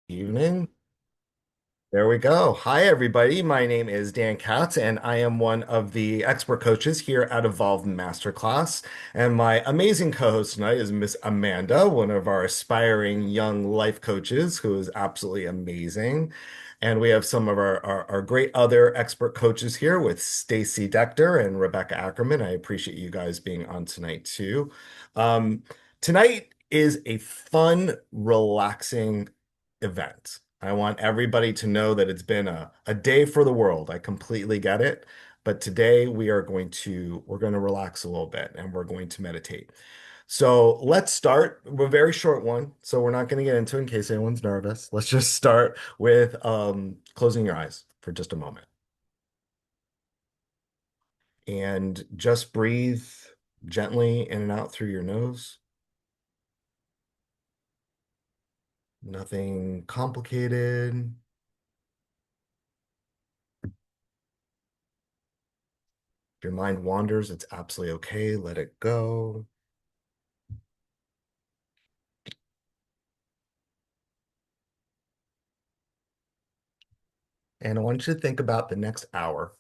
Evening. There we go. Hi, everybody. My name is Dan Katz, and I am one of the expert coaches here at Evolve Masterclass. And my amazing co-host tonight is Miss Amanda, one of our aspiring young life coaches, who is absolutely amazing. And we have some of our great other expert coaches here with Stacy Dector and Rebecca Ackerman. I appreciate you guys being on tonight too. Um, Tonight is a fun, relaxing event. I want everybody to know that it's been a day for the world. I completely get it. But today we're going to relax a little bit and we're going to meditate. So let's start with a very short one. So we're not going to get into it in case anyone's nervous. Let's just start with closing your eyes for just a moment and just breathe gently in and out through your nose. Nothing complicated. If your mind wanders, it's absolutely okay. Let it go. And I want you to think about the next hour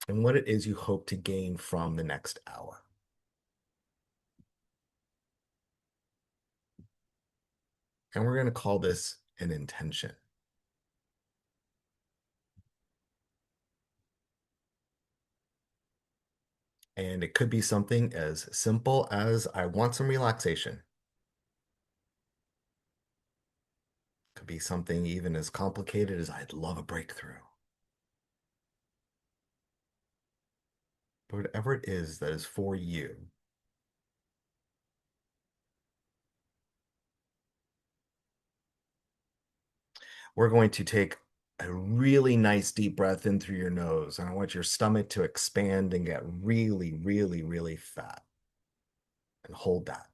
and what it is you hope to gain from the next hour. And we're going to call this an intention. And it could be something as simple as I want some relaxation. It could be something even as complicated as I'd love a breakthrough. But whatever it is that is for you, we're going to take a really nice deep breath in through your nose. And I want your stomach to expand and get really, really, really fat. And hold that.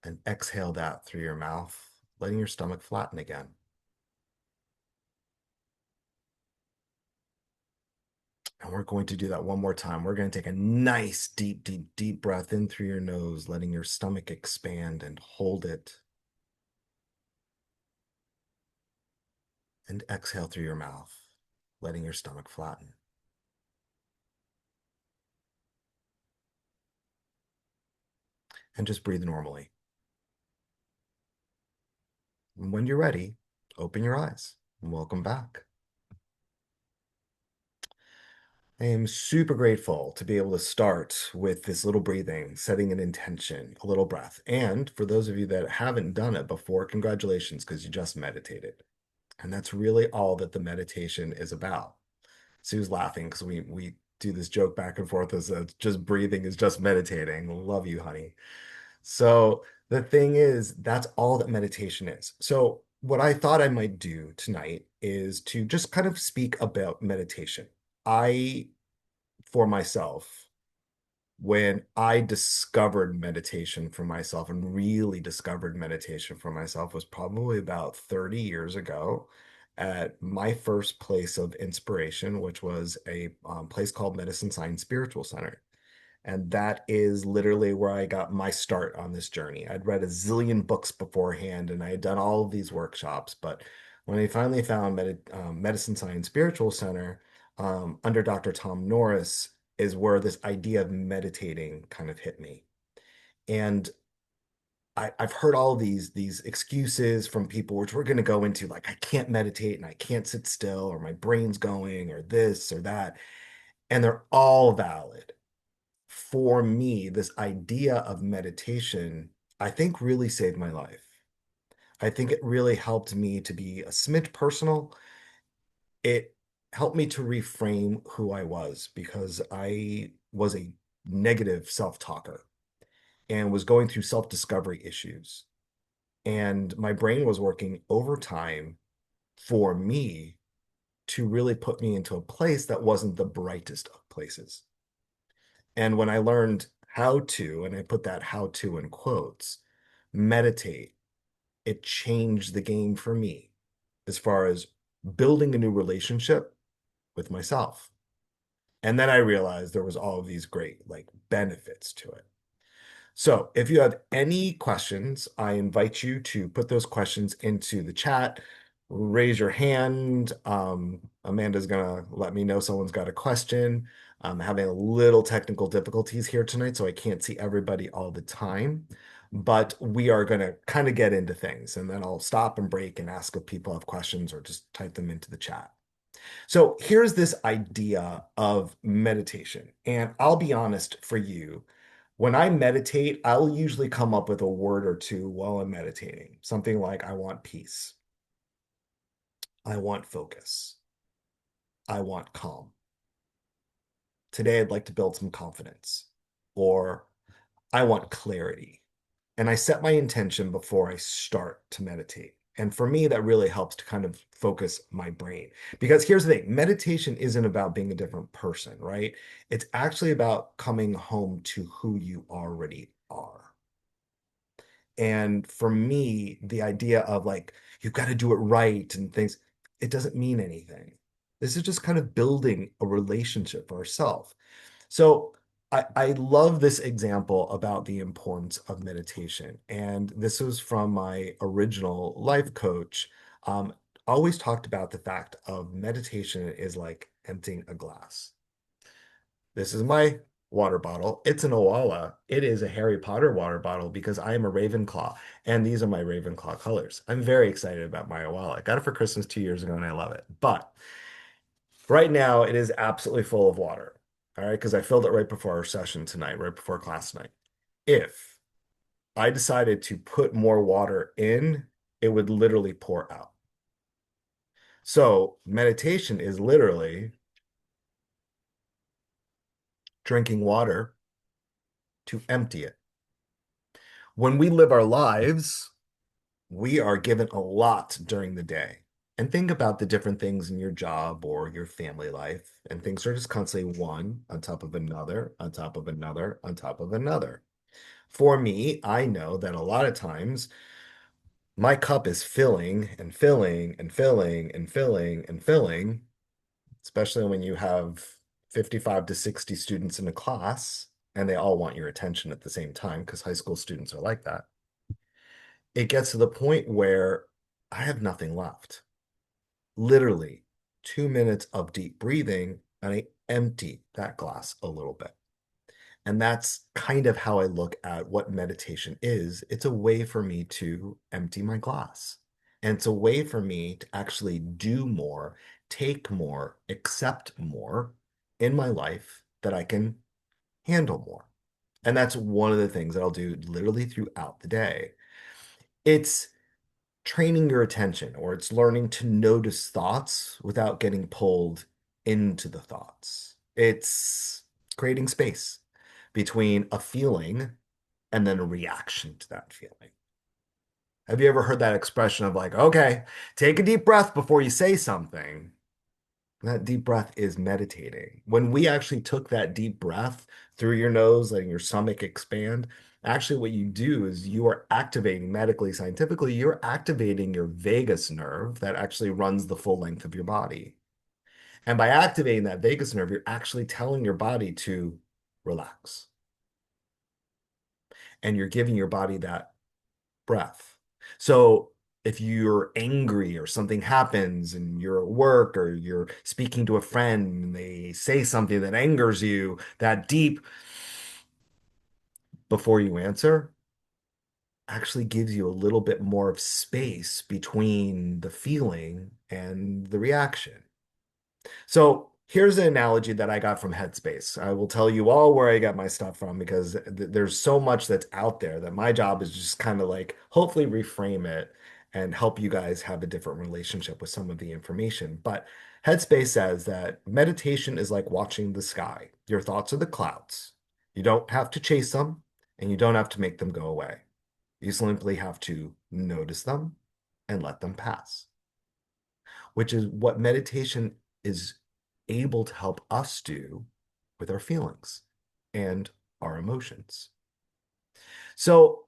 And exhale that through your mouth, letting your stomach flatten again. And we're going to do that one more time. We're going to take a nice, deep, deep, deep breath in through your nose, letting your stomach expand and hold it. And exhale through your mouth, letting your stomach flatten. And just breathe normally. And when you're ready, open your eyes. And welcome back. I am super grateful to be able to start with this little breathing, setting an intention, a little breath. And for those of you that haven't done it before, congratulations, because you just meditated. And that's really all that the meditation is about. Sue's laughing because we do this joke back and forth as just breathing is just meditating. Love you, honey. So the thing is, that's all that meditation is. So what I thought I might do tonight is to just kind of speak about meditation. I, for myself, when I discovered meditation for myself and really discovered meditation for myself was probably about 30 years ago at my first place of inspiration, which was a place called Medicine Science Spiritual Center. And that is literally where I got my start on this journey. I'd read a zillion books beforehand and I had done all of these workshops. But when I finally found Medicine Science Spiritual Center under Dr. Tom Norris, is where this idea of meditating kind of hit me. And I've heard all these excuses from people, which we're going to go into, like I can't meditate and I can't sit still, or my brain's going, or this or that. And they're all valid. For me, this idea of meditation, I think really saved my life. I think it really helped me to be a smidge personal. It helped me to reframe who I was because I was a negative self-talker and was going through self-discovery issues. And my brain was working overtime for me to really put me into a place that wasn't the brightest of places. And when I learned how to, and I put that how to in quotes, meditate, it changed the game for me as far as building a new relationship with myself. And then I realized there was all of these great like benefits to it. So if you have any questions, I invite you to put those questions into the chat. Raise your hand. Amanda's gonna let me know someone's got a question. I'm having a little technical difficulties here tonight, so I can't see everybody all the time. But we are gonna kind of get into things, and then I'll stop and break and ask if people have questions or just type them into the chat. So here's this idea of meditation. And I'll be honest for you, when I meditate, I'll usually come up with a word or two while I'm meditating. Something like, I want peace. I want focus. I want calm. Today, I'd like to build some confidence. Or I want clarity. And I set my intention before I start to meditate. And for me, that really helps to kind of focus my brain. Because here's the thing, meditation isn't about being a different person, right? It's actually about coming home to who you already are. And for me, the idea of like, you've got to do it right and things, it doesn't mean anything. This is just kind of building a relationship for ourselves. So I love this example about the importance of meditation. And this was from my original life coach. Always talked about the fact of meditation is like emptying a glass. This is my water bottle. It's an Owala. It is a Harry Potter water bottle because I am a Ravenclaw, and these are my Ravenclaw colors. I'm very excited about my Owala. I got it for Christmas 2 years ago, and I love it. But right now, it is absolutely full of water. All right, because I filled it right before our session tonight, right before class tonight. If I decided to put more water in, it would literally pour out. So meditation is literally drinking water to empty it. When we live our lives, we are given a lot during the day. And think about the different things in your job or your family life, and things are just constantly one on top of another, on top of another, on top of another. For me, I know that a lot of times my cup is filling and filling and filling and filling and filling, especially when you have 55 to 60 students in a class and they all want your attention at the same time because high school students are like that. It gets to the point where I have nothing left. Literally 2 minutes of deep breathing, and I empty that glass a little bit. And that's kind of how I look at what meditation is. It's a way for me to empty my glass. And it's a way for me to actually do more, take more, accept more in my life that I can handle more. And that's one of the things that I'll do literally throughout the day. It's training your attention, or it's learning to notice thoughts without getting pulled into the thoughts. It's creating space between a feeling and then a reaction to that feeling. Have you ever heard that expression of like, okay, take a deep breath before you say something? That deep breath is meditating. When we actually took that deep breath through your nose, letting your stomach expand, actually what you do is you are activating, medically, scientifically, you're activating your vagus nerve that actually runs the full length of your body. And by activating that vagus nerve, you're actually telling your body to relax. And you're giving your body that breath. So if you're angry or something happens and you're at work or you're speaking to a friend and they say something that angers you, that deep before you answer actually gives you a little bit more of space between the feeling and the reaction. So here's an analogy that I got from Headspace. I will tell you all where I got my stuff from because there's so much that's out there that my job is just kind of like hopefully reframe it and help you guys have a different relationship with some of the information. But Headspace says that meditation is like watching the sky. Your thoughts are the clouds. You don't have to chase them and you don't have to make them go away. You simply have to notice them and let them pass, which is what meditation is able to help us do with our feelings and our emotions. So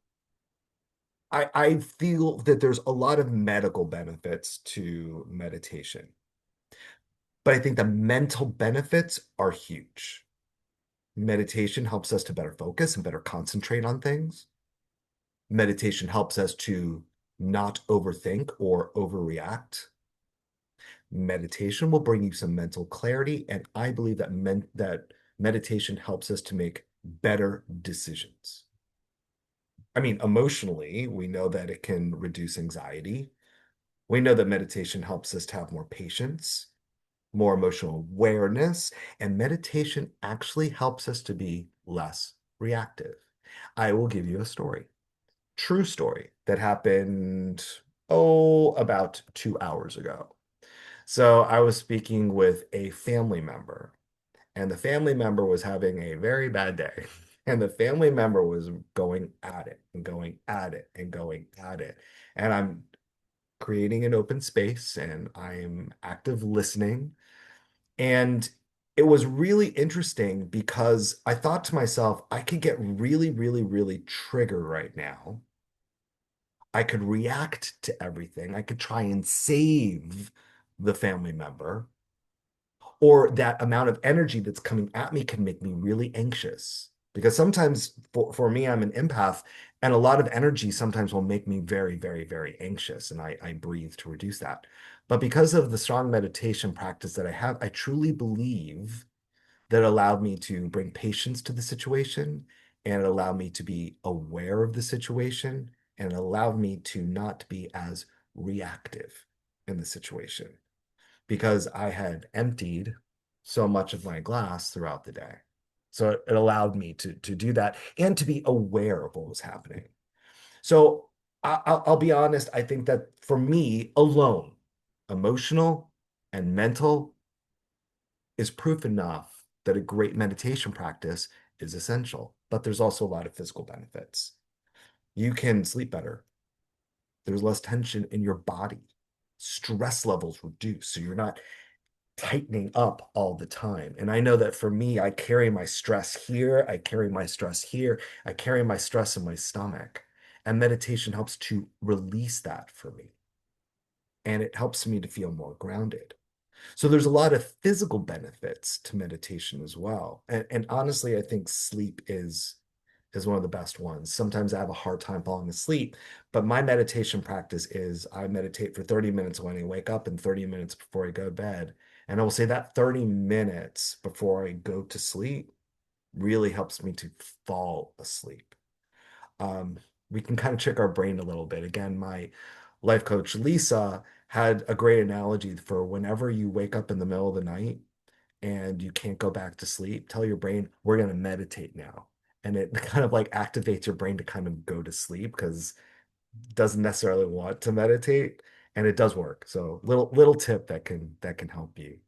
I feel that there's a lot of medical benefits to meditation, but I think the mental benefits are huge. Meditation helps us to better focus and better concentrate on things. Meditation helps us to not overthink or overreact. Meditation will bring you some mental clarity, and I believe that meditation helps us to make better decisions. I mean, emotionally, we know that it can reduce anxiety. We know that meditation helps us to have more patience, more emotional awareness, and meditation actually helps us to be less reactive. I will give you a story, true story that happened, about 2 hours ago. So I was speaking with a family member, and the family member was having a very bad day. And the family member was going at it and going at it and going at it. And I'm creating an open space and I'm active listening. And it was really interesting because I thought to myself, I could get really, really, really triggered right now. I could react to everything. I could try and save the family member, or that amount of energy that's coming at me can make me really anxious. Because sometimes for me, I'm an empath, and a lot of energy sometimes will make me very, very, very anxious. And I breathe to reduce that. But because of the strong meditation practice that I have, I truly believe that allowed me to bring patience to the situation, and it allowed me to be aware of the situation, and it allowed me to not be as reactive in the situation because I had emptied so much of my glass throughout the day. So it allowed me to do that and to be aware of what was happening. So I'll be honest, I think that for me alone, emotional and mental is proof enough that a great meditation practice is essential. But there's also a lot of physical benefits. You can sleep better. There's less tension in your body. Stress levels reduce. So you're not tightening up all the time. And I know that for me, I carry my stress here, I carry my stress here, I carry my stress in my stomach. And meditation helps to release that for me. And it helps me to feel more grounded. So there's a lot of physical benefits to meditation as well. And honestly, I think sleep is one of the best ones. Sometimes I have a hard time falling asleep, but my meditation practice is I meditate for 30 minutes when I wake up and 30 minutes before I go to bed. And I will say that 30 minutes before I go to sleep really helps me to fall asleep. Um, we can kind of trick our brain a little bit. Again, my life coach, Lisa, had a great analogy for whenever you wake up in the middle of the night and you can't go back to sleep, tell your brain, we're going to meditate now. And it kind of like activates your brain to kind of go to sleep because it doesn't necessarily want to meditate. And it does work. So little tip that can help you.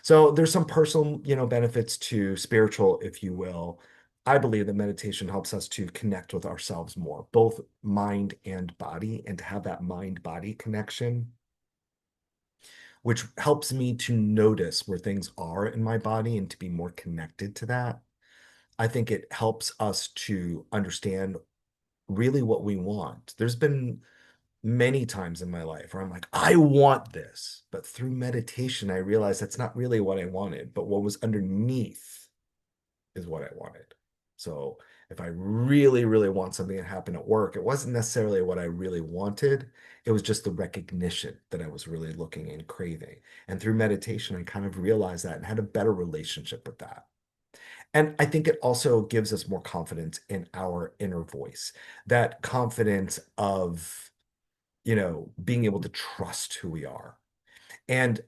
So there's some personal, benefits to spiritual, if you will. I believe that meditation helps us to connect with ourselves more, both mind and body, and to have that mind-body connection, which helps me to notice where things are in my body and to be more connected to that. I think it helps us to understand really what we want. There's been many times in my life where I'm like, I want this. But through meditation, I realized that's not really what I wanted, but what was underneath is what I wanted. So if I really, really want something to happen at work, it wasn't necessarily what I really wanted. It was just the recognition that I was really looking and craving. And through meditation, I kind of realized that and had a better relationship with that. And I think it also gives us more confidence in our inner voice, that confidence of, being able to trust who we are. And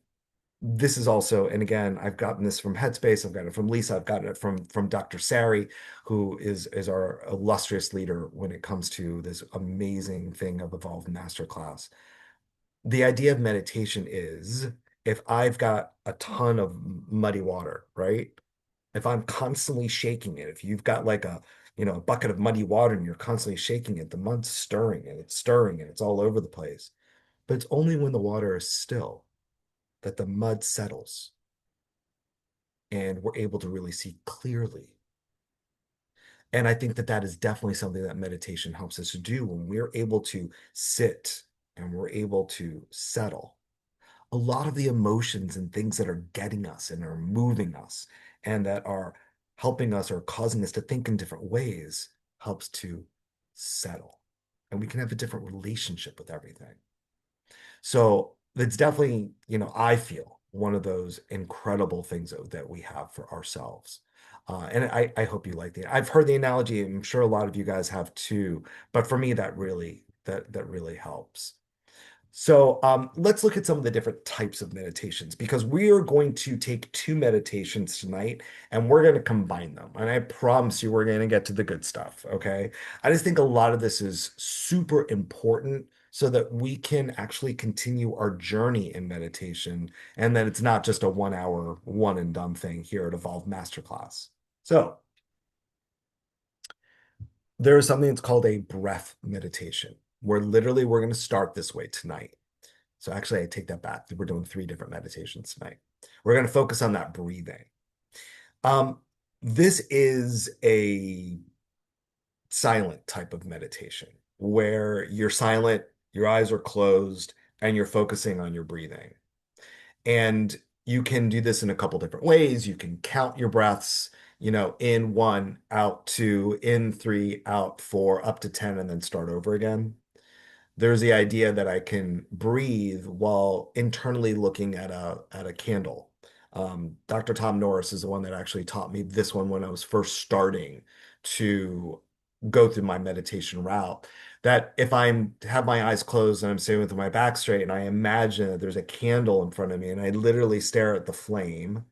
this is also, and again, I've gotten this from Headspace, I've gotten it from Lisa, I've gotten it from Dr. Sari, who is our illustrious leader when it comes to this amazing thing of Evolved Masterclass. The idea of meditation is if I've got a ton of muddy water, right? If I'm constantly shaking it, if you've got like a bucket of muddy water and you're constantly shaking it, the mud's stirring and it's all over the place. But it's only when the water is still that the mud settles and we're able to really see clearly. And I think that that is definitely something that meditation helps us to do when we're able to sit and we're able to settle. A lot of the emotions and things that are getting us and are moving us and that are helping us or causing us to think in different ways helps to settle. And we can have a different relationship with everything. So it's definitely, I feel one of those incredible things that we have for ourselves. And I hope you like I've heard the analogy, and I'm sure a lot of you guys have too, but for me, that really helps. So let's look at some of the different types of meditations because we are going to take two meditations tonight and we're going to combine them. And I promise you, we're going to get to the good stuff. Okay. I just think a lot of this is super important so that we can actually continue our journey in meditation and that it's not just a 1 hour, one and done thing here at Evolve Masterclass. So there is something that's called a breath meditation, where literally we're going to start this way tonight. So actually, I take that back. We're doing three different meditations tonight. We're going to focus on that breathing. Um, this is a silent type of meditation where you're silent, your eyes are closed, and you're focusing on your breathing. And you can do this in a couple different ways. You can count your breaths, in one, out two, in three, out four, up to 10, and then start over again. There's the idea that I can breathe while internally looking at a candle. Dr. Tom Norris is the one that actually taught me this one when I was first starting to go through my meditation route. That if I'm have my eyes closed and I'm sitting with my back straight and I imagine that there's a candle in front of me and I literally stare at the flame.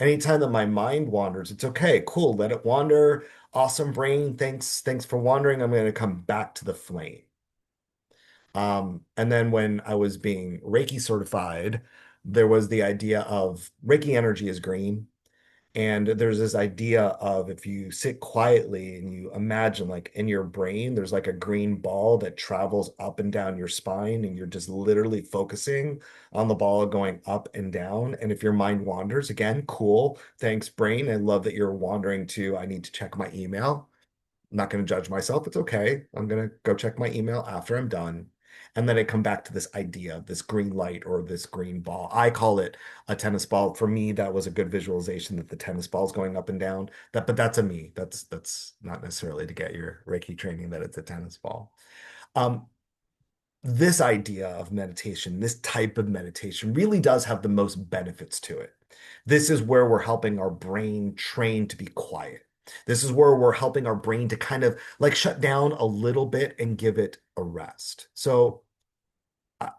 Anytime that my mind wanders, it's okay, cool, let it wander. Awesome brain, thanks for wandering. I'm going to come back to the flame. And then when I was being Reiki certified, there was the idea of Reiki energy is green. And there's this idea of if you sit quietly and you imagine like in your brain, there's like a green ball that travels up and down your spine, and you're just literally focusing on the ball going up and down. And if your mind wanders, again, cool. Thanks, brain. I love that you're wandering to, I need to check my email. I'm not going to judge myself. It's okay. I'm going to go check my email after I'm done. And then I come back to this idea of this green light or this green ball. I call it a tennis ball. For me, that was a good visualization that the tennis ball is going up and down. But that's a me. That's not necessarily to get your Reiki training that it's a tennis ball. Um, this idea of meditation, this type of meditation really does have the most benefits to it. This is where we're helping our brain train to be quiet. This is where we're helping our brain to kind of like shut down a little bit and give it a rest. So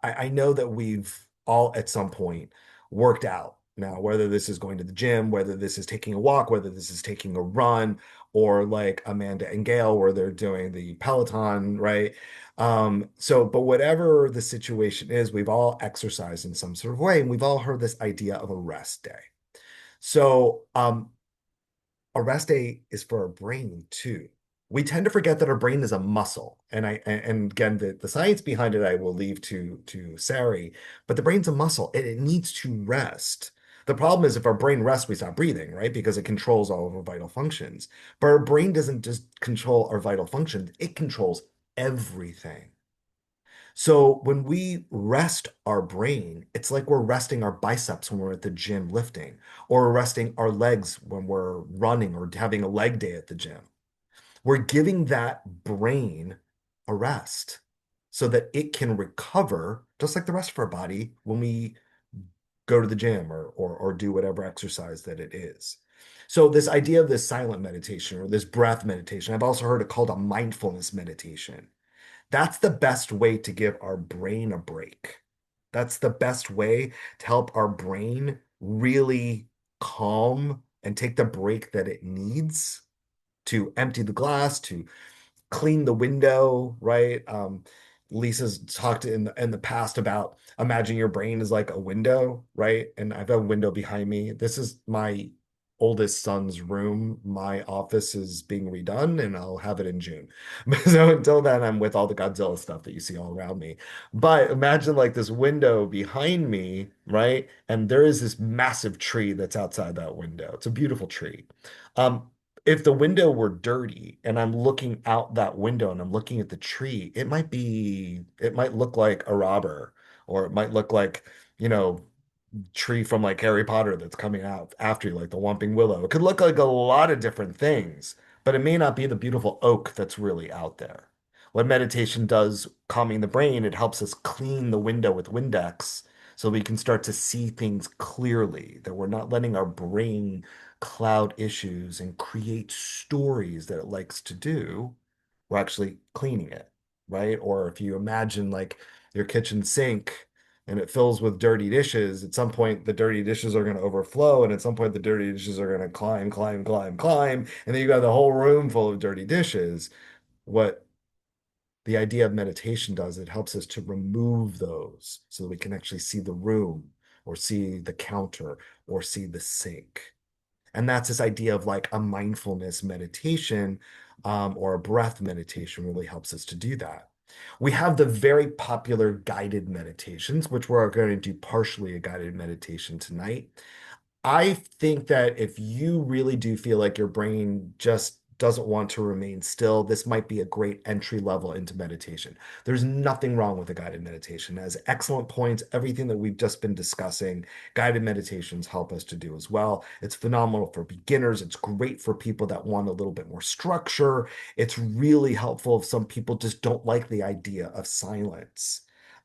I know that we've all at some point worked out. Now, whether this is going to the gym, whether this is taking a walk, whether this is taking a run, or like Amanda and Gail, where they're doing the Peloton, right? But whatever the situation is, we've all exercised in some sort of way, and we've all heard this idea of a rest day. So, a rest day is for our brain too. We tend to forget that our brain is a muscle. And again, the science behind it I will leave to Sari, but the brain's a muscle and it needs to rest. The problem is if our brain rests, we stop breathing, right? Because it controls all of our vital functions. But our brain doesn't just control our vital functions, it controls everything. So when we rest our brain, it's like we're resting our biceps when we're at the gym lifting, or resting our legs when we're running or having a leg day at the gym. We're giving that brain a rest so that it can recover just like the rest of our body when we go to the gym or do whatever exercise that it is. So this idea of this silent meditation or this breath meditation, I've also heard it called a mindfulness meditation. That's the best way to give our brain a break. That's the best way to help our brain really calm and take the break that it needs to empty the glass, to clean the window, right? Lisa's talked in the past about imagine your brain is like a window, right? And I have a window behind me. This is my oldest son's room. My office is being redone and I'll have it in June. So until then, I'm with all the Godzilla stuff that you see all around me. But imagine like this window behind me, right? And there is this massive tree that's outside that window. It's a beautiful tree. Um, if the window were dirty and I'm looking out that window and I'm looking at the tree, it might look like a robber, or it might look like, you know, tree from like Harry Potter that's coming out after you, like the Whomping Willow. It could look like a lot of different things, but it may not be the beautiful oak that's really out there. What meditation does, calming the brain, it helps us clean the window with Windex so we can start to see things clearly, that we're not letting our brain cloud issues and create stories that it likes to do. We're actually cleaning it, right? Or if you imagine like your kitchen sink and it fills with dirty dishes, at some point the dirty dishes are going to overflow, and at some point the dirty dishes are going to climb, climb, climb, climb, and then you got the whole room full of dirty dishes. What the idea of meditation does, it helps us to remove those so that we can actually see the room or see the counter or see the sink. And that's this idea of like a mindfulness meditation, or a breath meditation really helps us to do that. We have the very popular guided meditations, which we're going to do partially a guided meditation tonight. I think that if you really do feel like your brain just doesn't want to remain still, this might be a great entry level into meditation. There's nothing wrong with a guided meditation. It has excellent points. Everything that we've just been discussing, guided meditations help us to do as well. It's phenomenal for beginners. It's great for people that want a little bit more structure. It's really helpful if some people just don't like the idea of silence.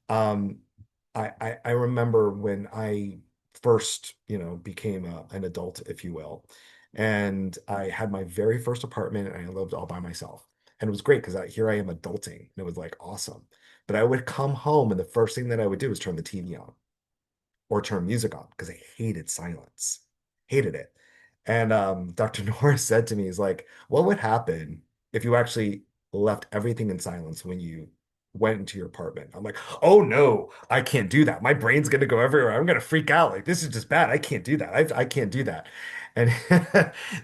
Um, I remember when I first, became an adult, if you will. And I had my very first apartment and I lived all by myself. And it was great because here I am adulting and it was like awesome. But I would come home and the first thing that I would do was turn the TV on or turn music on because I hated silence, hated it. And Dr. Norris said to me, he's like, what would happen if you actually left everything in silence when you went into your apartment? I'm like, oh no, I can't do that. My brain's gonna go everywhere. I'm gonna freak out. Like, this is just bad. I can't do that. I can't do that. And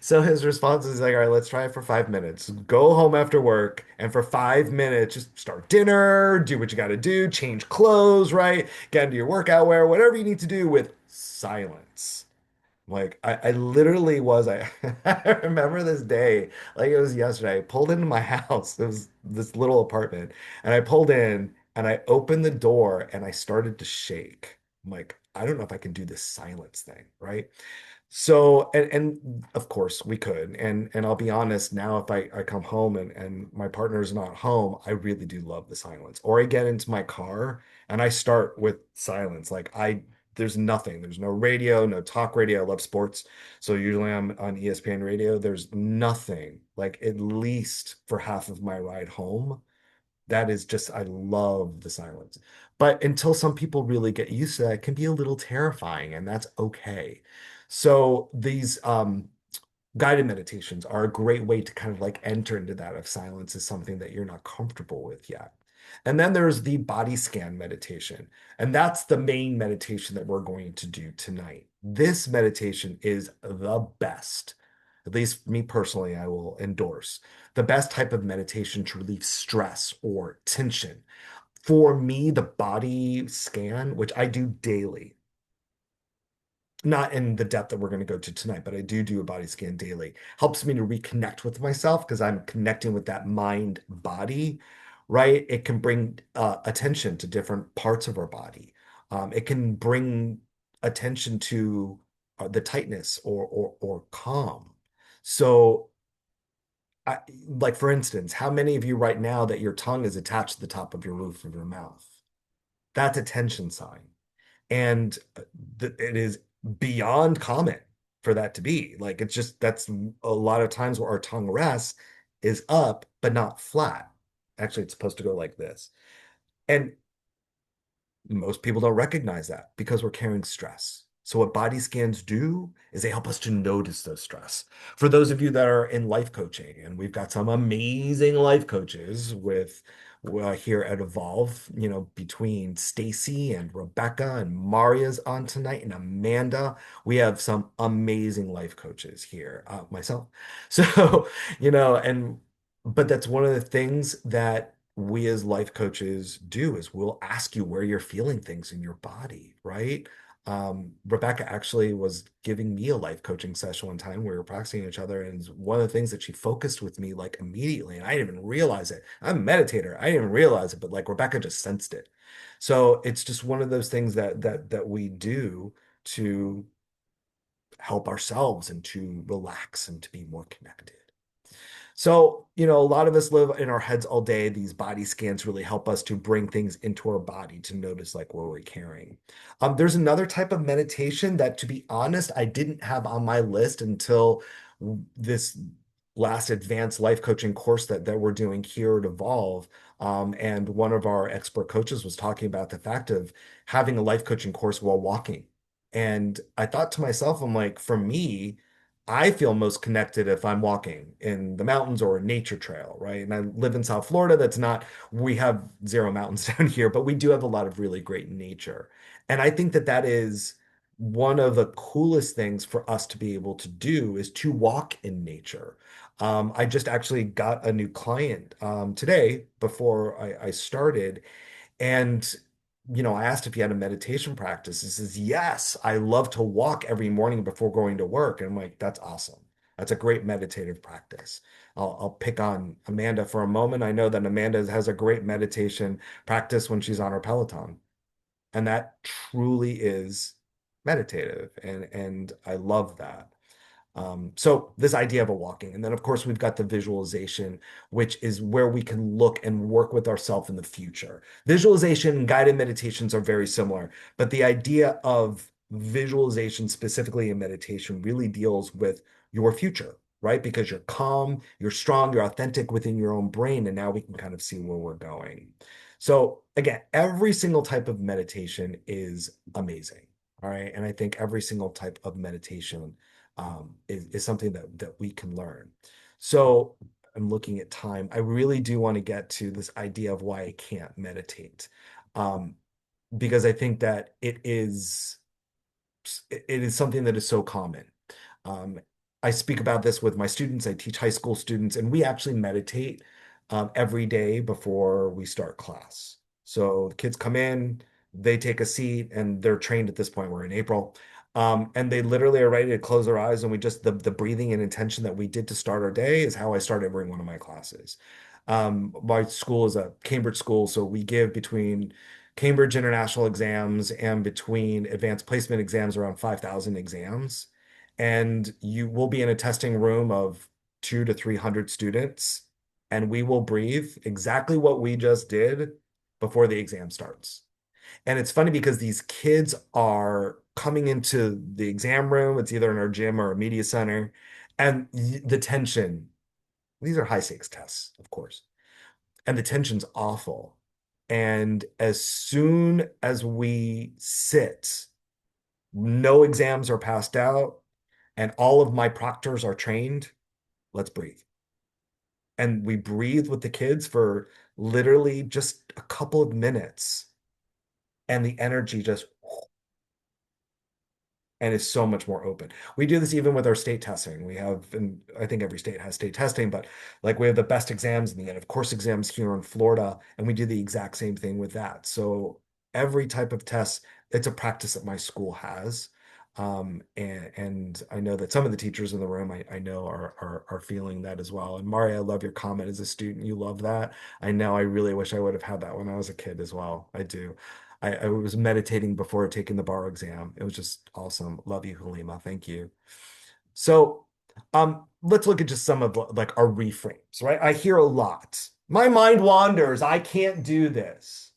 so his response is like, all right, let's try it for 5 minutes. Go home after work, and for 5 minutes, just start dinner, do what you got to do, change clothes, right? Get into your workout wear, whatever you need to do with silence. Like I literally was, I remember this day like it was yesterday. I pulled into my house. It was this little apartment, and I pulled in and I opened the door and I started to shake. I'm like, I don't know if I can do this silence thing, right? So, and of course we could. And I'll be honest, now if I come home and my partner's not home, I really do love the silence. Or I get into my car and I start with silence. There's nothing. There's no radio, no talk radio. I love sports. So usually I'm on ESPN radio. There's nothing, like at least for half of my ride home. That is just, I love the silence. But until some people really get used to that, it can be a little terrifying, and that's okay. So these guided meditations are a great way to kind of like enter into that if silence is something that you're not comfortable with yet. And then there's the body scan meditation, and that's the main meditation that we're going to do tonight. This meditation is the best. At least me personally, I will endorse the best type of meditation to relieve stress or tension. For me, the body scan, which I do daily, not in the depth that we're going to go to tonight, but I do a body scan daily, helps me to reconnect with myself because I'm connecting with that mind body, right? It can bring attention to different parts of our body. It can bring attention to the tightness or calm. So I, like for instance, how many of you right now that your tongue is attached to the top of your roof of your mouth? That's a tension sign. And it is beyond common for that to be. Like it's just that's a lot of times where our tongue rests is up, but not flat. Actually, it's supposed to go like this. And most people don't recognize that because we're carrying stress. So what body scans do is they help us to notice those stress. For those of you that are in life coaching, and we've got some amazing life coaches with here at Evolve, between Stacy and Rebecca and Maria's on tonight and Amanda, we have some amazing life coaches here, myself. So, and but that's one of the things that we as life coaches do is we'll ask you where you're feeling things in your body, right? Rebecca actually was giving me a life coaching session one time. We were practicing each other, and one of the things that she focused with me like immediately, and I didn't even realize it. I'm a meditator. I didn't even realize it, but like Rebecca just sensed it. So it's just one of those things that we do to help ourselves and to relax and to be more connected. So, a lot of us live in our heads all day. These body scans really help us to bring things into our body to notice like where we're carrying. There's another type of meditation that, to be honest, I didn't have on my list until this last advanced life coaching course that we're doing here at Evolve. And one of our expert coaches was talking about the fact of having a life coaching course while walking. And I thought to myself, I'm like, for me, I feel most connected if I'm walking in the mountains or a nature trail, right? And I live in South Florida. We have zero mountains down here, but we do have a lot of really great nature. And I think that that is one of the coolest things for us to be able to do is to walk in nature. I just actually got a new client today before I started, and, I asked if he had a meditation practice. He says, yes, I love to walk every morning before going to work. And I'm like, that's awesome. That's a great meditative practice. I'll pick on Amanda for a moment. I know that Amanda has a great meditation practice when she's on her Peloton. And that truly is meditative. And I love that. So this idea of a walking, and then of course we've got the visualization, which is where we can look and work with ourselves in the future. Visualization and guided meditations are very similar, but the idea of visualization specifically in meditation really deals with your future, right? Because you're calm, you're strong, you're authentic within your own brain, and now we can kind of see where we're going. So again, every single type of meditation is amazing. All right. And I think every single type of meditation is something that we can learn. So I'm looking at time. I really do want to get to this idea of why I can't meditate, um, because I think that it is something that is so common. Um, I speak about this with my students. I teach high school students, and we actually meditate every day before we start class. So the kids come in, they take a seat, and they're trained at this point. We're in April. And they literally are ready to close their eyes. And the breathing and intention that we did to start our day is how I start every one of my classes. My school is a Cambridge school, so we give between Cambridge international exams and between advanced placement exams around 5,000 exams. And you will be in a testing room of 200 to 300 students, and we will breathe exactly what we just did before the exam starts. And it's funny because these kids are coming into the exam room. It's either in our gym or a media center. And the tension, these are high stakes tests, of course. And the tension's awful. And as soon as we sit, no exams are passed out, and all of my proctors are trained, let's breathe. And we breathe with the kids for literally just a couple of minutes, and the energy just and is so much more open. We do this even with our state testing. We have, and I think every state has state testing, but like we have the best exams in the end of course exams here in Florida, and we do the exact same thing with that. So every type of test, it's a practice that my school has. And I know that some of the teachers in the room I know are feeling that as well. And Mari, I love your comment as a student. You love that. I know I really wish I would have had that when I was a kid as well. I do. I was meditating before taking the bar exam. It was just awesome. Love you, Halima. Thank you. So, let's look at just some of like our reframes, right? I hear a lot. My mind wanders. I can't do this.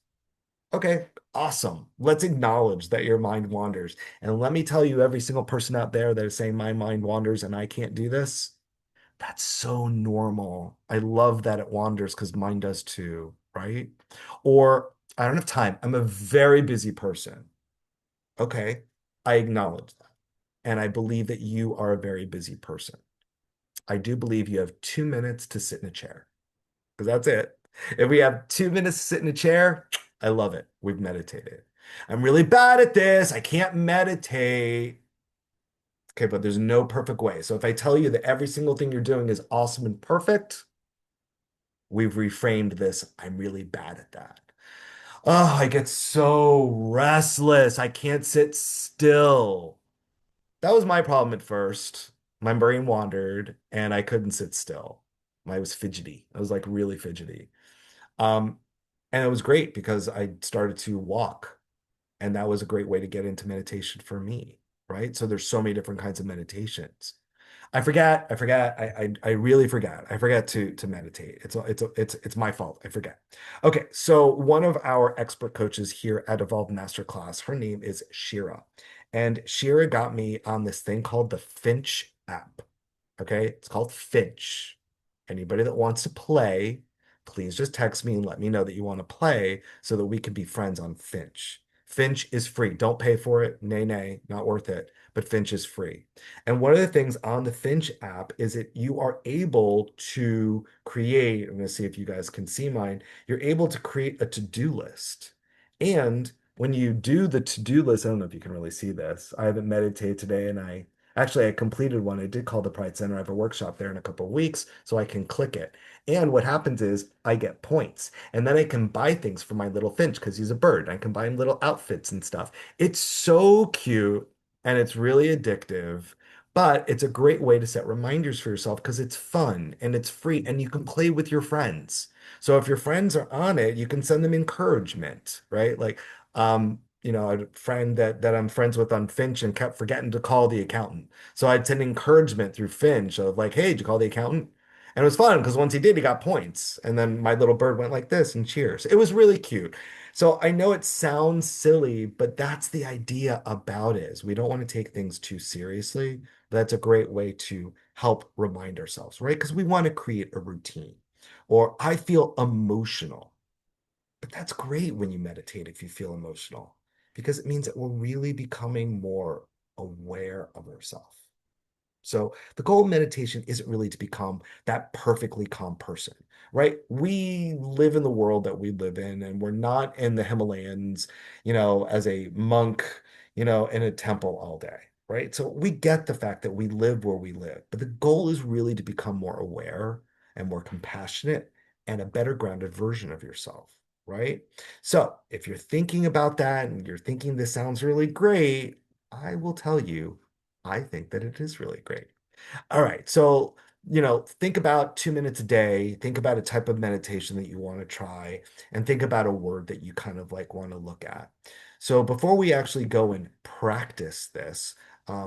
Okay, awesome. Let's acknowledge that your mind wanders. And let me tell you, every single person out there that is saying my mind wanders and I can't do this, that's so normal. I love that it wanders because mine does too, right? Or I don't have time. I'm a very busy person. Okay, I acknowledge that. And I believe that you are a very busy person. I do believe you have 2 minutes to sit in a chair because that's it. If we have 2 minutes to sit in a chair, I love it. We've meditated. I'm really bad at this. I can't meditate. Okay, but there's no perfect way. So if I tell you that every single thing you're doing is awesome and perfect, we've reframed this. I'm really bad at that. Oh, I get so restless. I can't sit still. That was my problem at first. My brain wandered and I couldn't sit still. I was fidgety. I was like really fidgety. Um, and it was great because I started to walk, and that was a great way to get into meditation for me. right? So there's so many different kinds of meditations. I really forgot. I forgot to meditate. It's my fault. I forget. Okay, so one of our expert coaches here at Evolve Masterclass, her name is Shira. And Shira got me on this thing called the Finch app. Okay, it's called Finch. Anybody that wants to play, please just text me and let me know that you want to play so that we can be friends on Finch. Finch is free. Don't pay for it. Nay, nay, not worth it. But Finch is free. And one of the things on the Finch app is that you are able to create, I'm going to see if you guys can see mine, you're able to create a to-do list. And when you do the to-do list, I don't know if you can really see this. I haven't meditated today and I completed one. I did call the Pride Center. I have a workshop there in a couple of weeks, so I can click it. And what happens is I get points, and then I can buy things for my little Finch because he's a bird. I can buy him little outfits and stuff. It's so cute and it's really addictive, but it's a great way to set reminders for yourself because it's fun and it's free and you can play with your friends. So if your friends are on it, you can send them encouragement, right? Like, a friend that I'm friends with on Finch and kept forgetting to call the accountant. So I'd send encouragement through Finch of like, hey, did you call the accountant? And it was fun because once he did, he got points. And then my little bird went like this and cheers. It was really cute. So I know it sounds silly, but that's the idea about it is we don't want to take things too seriously. That's a great way to help remind ourselves, right? Because we want to create a routine. Or I feel emotional. But that's great when you meditate if you feel emotional, because it means that we're really becoming more aware of ourselves. So the goal of meditation isn't really to become that perfectly calm person, right? We live in the world that we live in, and we're not in the Himalayas, as a monk, in a temple all day, right? So we get the fact that we live where we live, but the goal is really to become more aware and more compassionate and a better grounded version of yourself, right? So if you're thinking about that and you're thinking this sounds really great, I will tell you I think that it is really great. All right. So, think about 2 minutes a day. Think about a type of meditation that you want to try, and think about a word that you kind of like want to look at. So, before we actually go and practice this,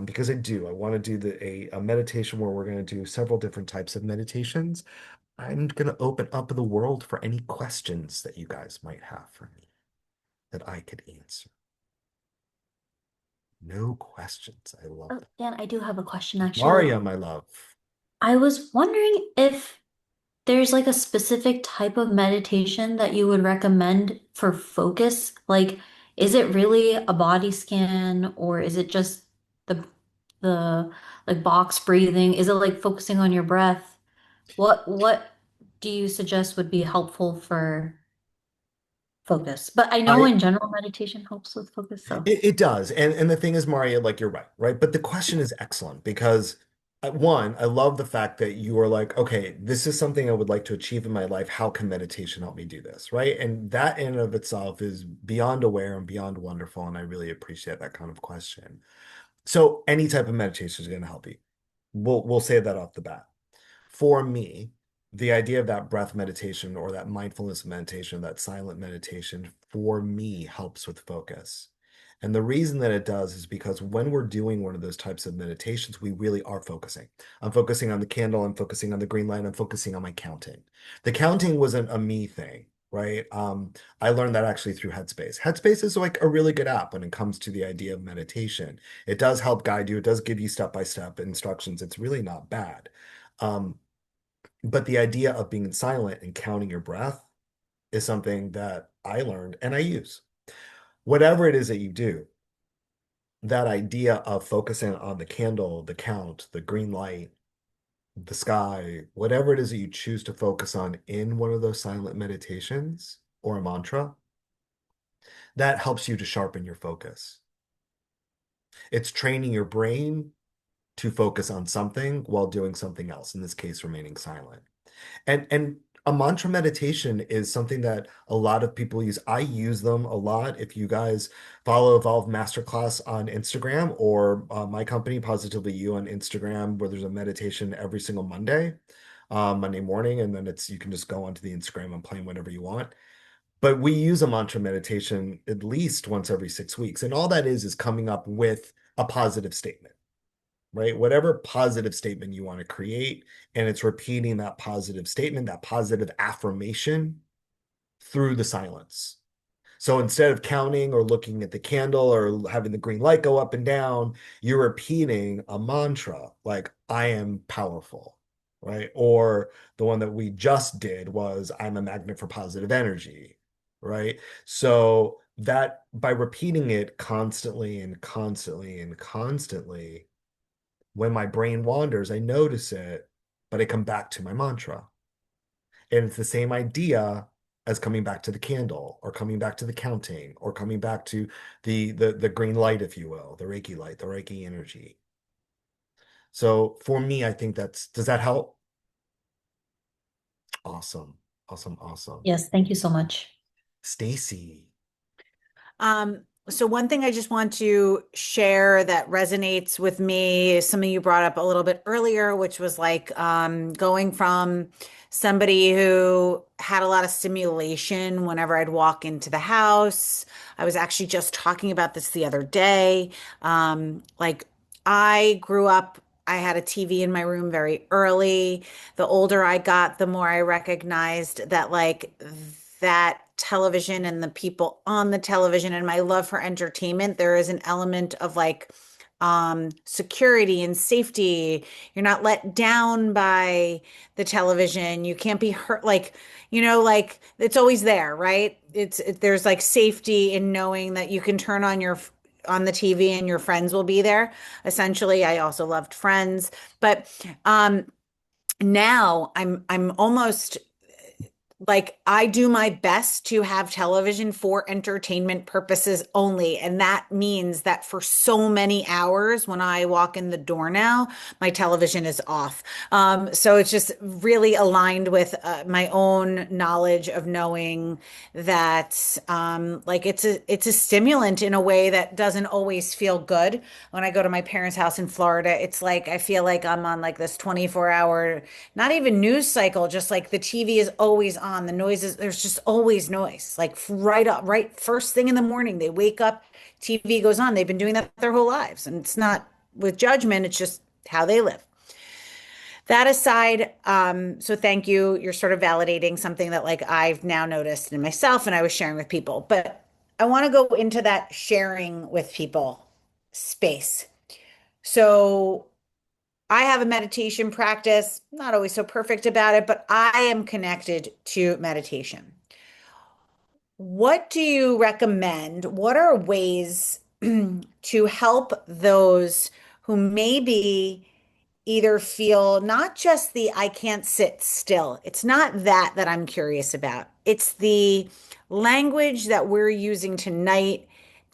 because I want to do a meditation where we're going to do several different types of meditations. I'm going to open up the world for any questions that you guys might have for me that I could answer. No questions. I love Oh, that. Dan, I do have a question actually. Maria, my love. I was wondering if there's like a specific type of meditation that you would recommend for focus. Like, is it really a body scan or is it just the like box breathing? Is it like focusing on your breath? What do you suggest would be helpful for focus? But I know I in general meditation helps with focus, so. it does. And the thing is, Maria, like you're right, right? But the question is excellent because one, I love the fact that you are like, okay, this is something I would like to achieve in my life. How can meditation help me do this? Right. And that in and of itself is beyond aware and beyond wonderful. And I really appreciate that kind of question. So any type of meditation is going to help you. We'll say that off the bat. For me, the idea of that breath meditation or that mindfulness meditation, that silent meditation, for me helps with focus. And the reason that it does is because when we're doing one of those types of meditations, we really are focusing. I'm focusing on the candle, I'm focusing on the green light, I'm focusing on my counting. The counting wasn't a me thing, right? I learned that actually through Headspace. Headspace is like a really good app when it comes to the idea of meditation. It does help guide you, it does give you step-by-step instructions. It's really not bad. Um, but the idea of being silent and counting your breath is something that I learned and I use. Whatever it is that you do, that idea of focusing on the candle, the count, the green light, the sky, whatever it is that you choose to focus on in one of those silent meditations or a mantra, that helps you to sharpen your focus. It's training your brain to focus on something while doing something else, in this case, remaining silent. And a mantra meditation is something that a lot of people use. I use them a lot. If you guys follow Evolve Masterclass on Instagram or my company, Positively You on Instagram, where there's a meditation every single Monday, Monday morning, and then you can just go onto the Instagram and plan whenever you want. But we use a mantra meditation at least once every 6 weeks. And all that is coming up with a positive statement, right? Whatever positive statement you want to create, and it's repeating that positive statement, that positive affirmation through the silence. So instead of counting or looking at the candle or having the green light go up and down, you're repeating a mantra like, I am powerful, right? Or the one that we just did was, I'm a magnet for positive energy, right? So that by repeating it constantly and constantly and constantly, when my brain wanders, I notice it, but I come back to my mantra. And it's the same idea as coming back to the candle or coming back to the counting or coming back to the green light, if you will, the Reiki light, the Reiki energy. So for me, I think does that help? Awesome. Awesome. Awesome. Yes, thank you so much. Stacy. So one thing I just want to share that resonates with me is something you brought up a little bit earlier, which was like going from somebody who had a lot of stimulation whenever I'd walk into the house. I was actually just talking about this the other day. Like I grew up, I had a TV in my room very early. The older I got, the more I recognized that like that television and the people on the television and my love for entertainment, there is an element of like security and safety. You're not let down by the television. You can't be hurt. Like, like it's always there, right? There's like safety in knowing that you can turn on on the TV and your friends will be there. Essentially, I also loved Friends, but um now I'm almost like I do my best to have television for entertainment purposes only. And that means that for so many hours when I walk in the door now, my television is off. So it's just really aligned with my own knowledge of knowing that like it's a stimulant in a way that doesn't always feel good. When I go to my parents' house in Florida, it's like I feel like I'm on like this 24-hour, not even news cycle, just like the TV is always on. The noises, there's just always noise. Like right up, right first thing in the morning, they wake up, TV goes on. They've been doing that their whole lives. And it's not with judgment, it's just how they live. That aside, so thank you. You're sort of validating something that like I've now noticed in myself and I was sharing with people. But I want to go into that sharing with people space. So I have a meditation practice, not always so perfect about it, but I am connected to meditation. What do you recommend? What are ways to help those who maybe either feel not just the I can't sit still? It's not that I'm curious about. It's the language that we're using tonight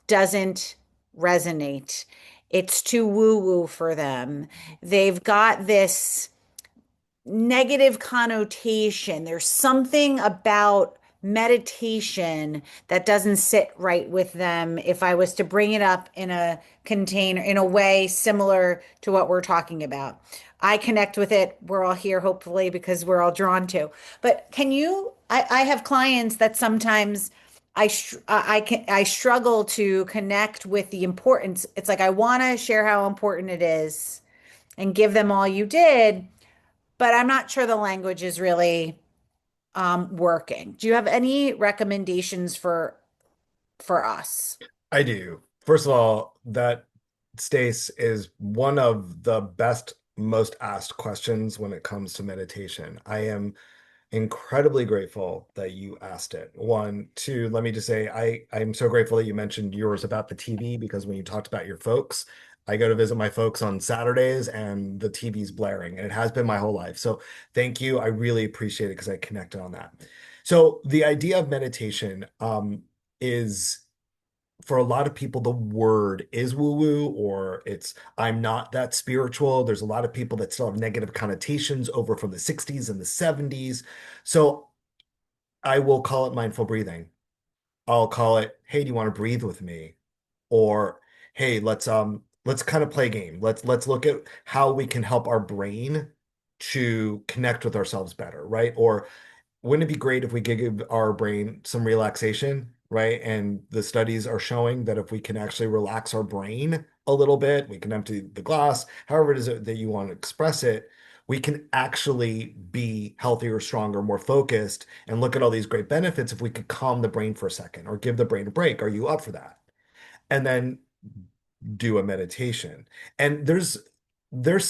doesn't resonate. It's too woo-woo for them. They've got this negative connotation. There's something about meditation that doesn't sit right with them if I was to bring it up in a container in a way similar to what we're talking about. I connect with it. We're all here, hopefully, because we're all drawn to. But I have clients that sometimes I struggle to connect with the importance. It's like I want to share how important it is and give them all you did, but I'm not sure the language is really working. Do you have any recommendations for us? I do. First of all, that Stace is one of the best, most asked questions when it comes to meditation. I am incredibly grateful that you asked it. One, two, let me just say I'm so grateful that you mentioned yours about the TV because when you talked about your folks, I go to visit my folks on Saturdays and the TV's blaring, and it has been my whole life. So thank you. I really appreciate it because I connected on that. So the idea of meditation is for a lot of people, the word is woo woo, or it's I'm not that spiritual. There's a lot of people that still have negative connotations over from the 60s and the 70s. So I will call it mindful breathing. I'll call it, hey, do you want to breathe with me? Or hey, let's kind of play a game. Let's look at how we can help our brain to connect with ourselves better, right? Or wouldn't it be great if we could give our brain some relaxation, right? And the studies are showing that if we can actually relax our brain a little bit, we can empty the glass, however it is that you want to express it, we can actually be healthier, stronger, more focused, and look at all these great benefits if we could calm the brain for a second or give the brain a break. Are you up for that? And then do a meditation. And there's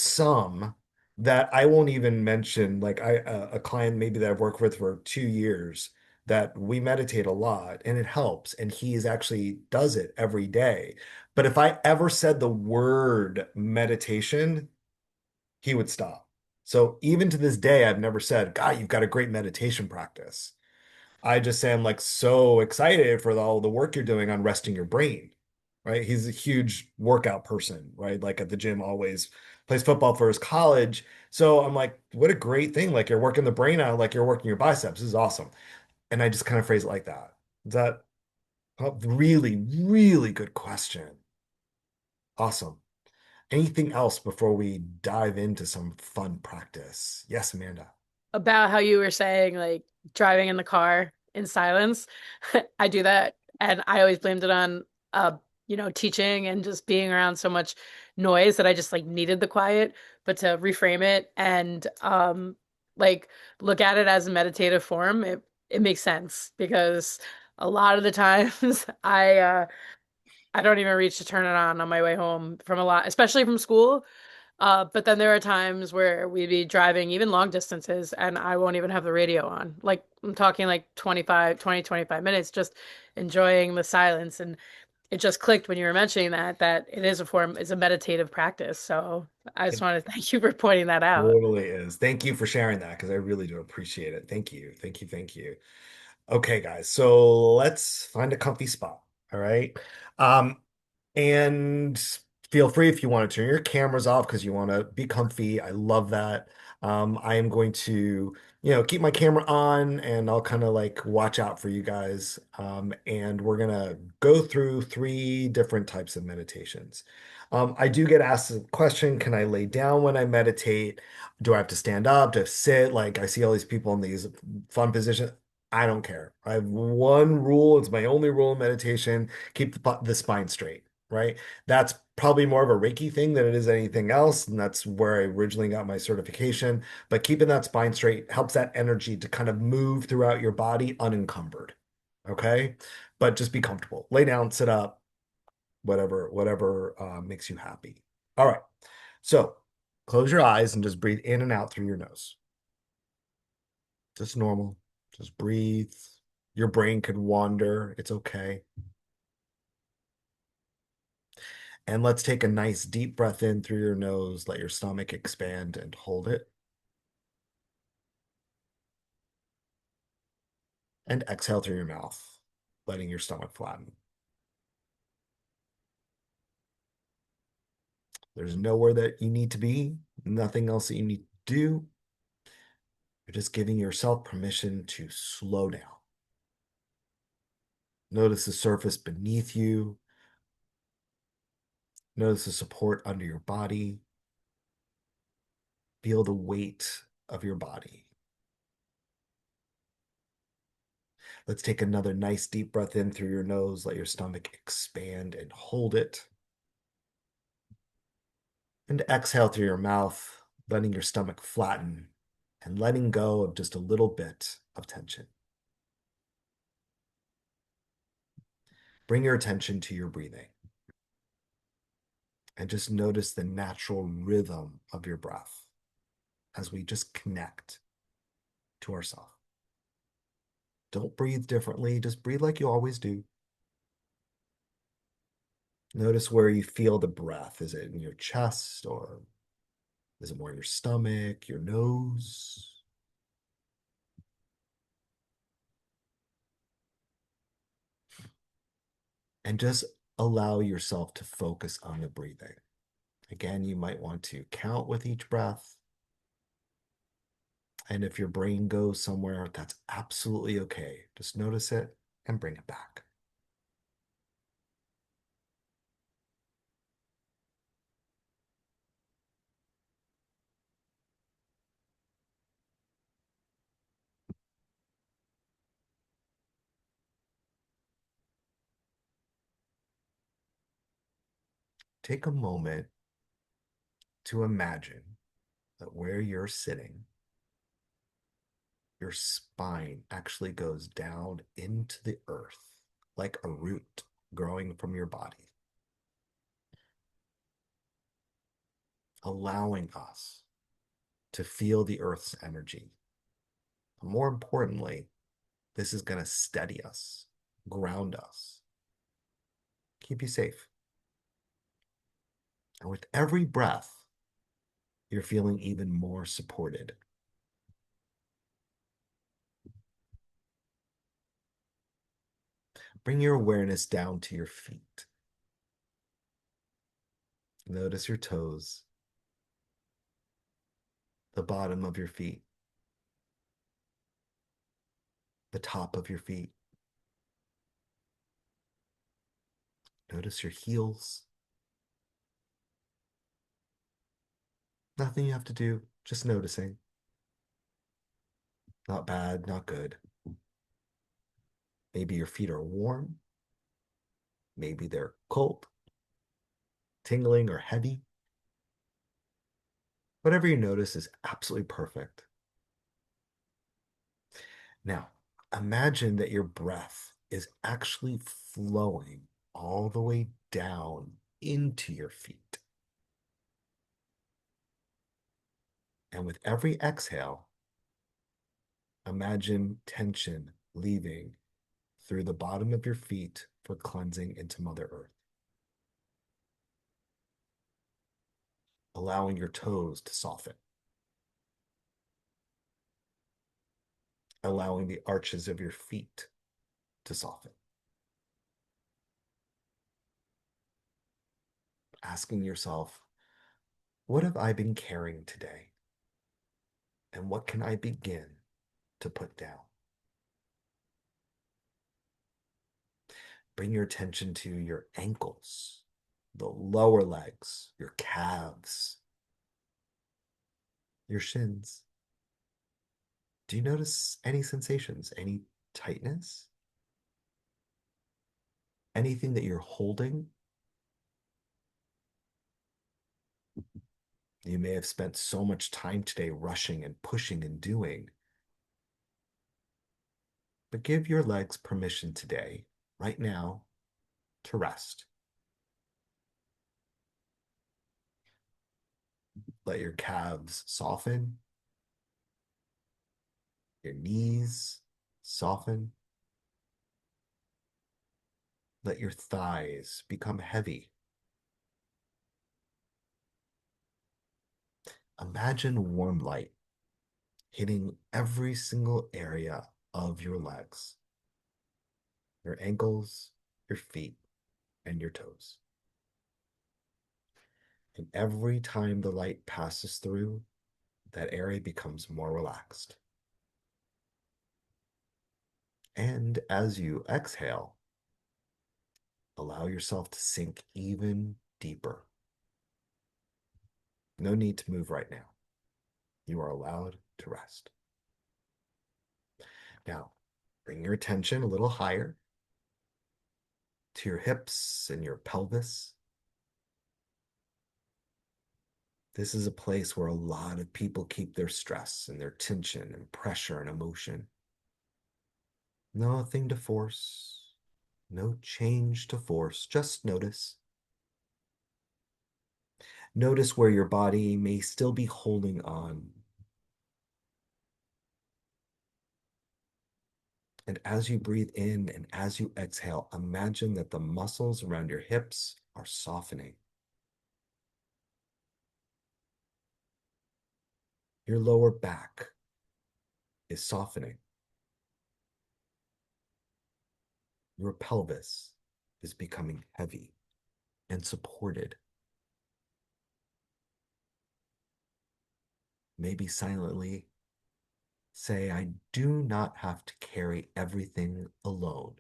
some that I won't even mention, like a client maybe that I've worked with for 2 years that we meditate a lot and it helps. And he is actually does it every day. But if I ever said the word meditation, he would stop. So even to this day, I've never said, God, you've got a great meditation practice. I just say I'm like so excited for all the work you're doing on resting your brain, right? He's a huge workout person, right? Like at the gym, always plays football for his college. So I'm like, what a great thing. Like you're working the brain out, like you're working your biceps. This is awesome. And I just kind of phrase it like that. Is that really, really good question? Awesome. Anything else before we dive into some fun practice? Yes, Amanda. About how you were saying like driving in the car in silence. I do that and I always blamed it on teaching and just being around so much noise that I just like needed the quiet, but to reframe it and like look at it as a meditative form, it makes sense because a lot of the times I don't even reach to turn it on my way home from a lot, especially from school. But then there are times where we'd be driving even long distances and I won't even have the radio on. Like I'm talking like 25 minutes, just enjoying the silence. And it just clicked when you were mentioning that it is a form, it's a meditative practice. So I just It want to thank you for pointing that out. totally is. Thank you for sharing that because I really do appreciate it. Thank you. Thank you. Thank you. Okay, guys. So let's find a comfy spot. All right. Um, and feel free if you want to turn your cameras off because you want to be comfy. I love that. I am going to, keep my camera on and I'll kind of like watch out for you guys. And we're gonna go through three different types of meditations. I do get asked the question, can I lay down when I meditate? Do I have to stand up? Do I sit? Like I see all these people in these fun positions. I don't care. I have one rule. It's my only rule in meditation. Keep the spine straight, right? That's probably more of a Reiki thing than it is anything else. And that's where I originally got my certification. But keeping that spine straight helps that energy to kind of move throughout your body unencumbered. Okay. But just be comfortable. Lay down, sit up, whatever makes you happy. All right. So close your eyes and just breathe in and out through your nose. Just normal. Just breathe. Your brain could wander. It's okay. And let's take a nice deep breath in through your nose. Let your stomach expand and hold it. And exhale through your mouth, letting your stomach flatten. There's nowhere that you need to be, nothing else that you need to do. You're just giving yourself permission to slow down. Notice the surface beneath you. Notice the support under your body. Feel the weight of your body. Let's take another nice deep breath in through your nose. Let your stomach expand and hold it. And exhale through your mouth, letting your stomach flatten and letting go of just a little bit of tension. Bring your attention to your breathing and just notice the natural rhythm of your breath as we just connect to ourselves. Don't breathe differently, just breathe like you always do. Notice where you feel the breath. Is it in your chest or is it more in your stomach, your nose? And just allow yourself to focus on the breathing. Again, you might want to count with each breath. And if your brain goes somewhere, that's absolutely okay. Just notice it and bring it back. take a moment to imagine that where you're sitting, your spine actually goes down into the earth like a root growing from your body, allowing us to feel the earth's energy. More importantly, this is going to steady us, ground us, keep you safe. And with every breath, you're feeling even more supported. Bring your awareness down to your feet. Notice your toes, the bottom of your feet, the top of your feet. Notice your heels. Nothing you have to do, just noticing. Not bad, not good. Maybe your feet are warm. Maybe they're cold, tingling, or heavy. Whatever you notice is absolutely perfect. Now, imagine that your breath is actually flowing all the way down into your feet. And with every exhale, imagine tension leaving through the bottom of your feet for cleansing into Mother Earth, allowing your toes to soften, allowing the arches of your feet to soften, asking yourself, what have I been carrying today? And what can I begin to put down? Bring your attention to your ankles, the lower legs, your calves, your shins. Do you notice any sensations, any tightness? Anything that you're holding? You may have spent so much time today rushing and pushing and doing. But give your legs permission today, right now, to rest. Let your calves soften, your knees soften. Let your thighs become heavy. Imagine warm light hitting every single area of your legs, your ankles, your feet, and your toes. And every time the light passes through, that area becomes more relaxed. And as you exhale, allow yourself to sink even deeper. No need to move right now. You are allowed to rest. Now, bring your attention a little higher to your hips and your pelvis. This is a place where a lot of people keep their stress and their tension and pressure and emotion. Nothing to force, no change to force, just notice. Notice where your body may still be holding on. And as you breathe in and as you exhale, imagine that the muscles around your hips are softening. Your lower back is softening. Your pelvis is becoming heavy and supported. Maybe silently say, I do not have to carry everything alone,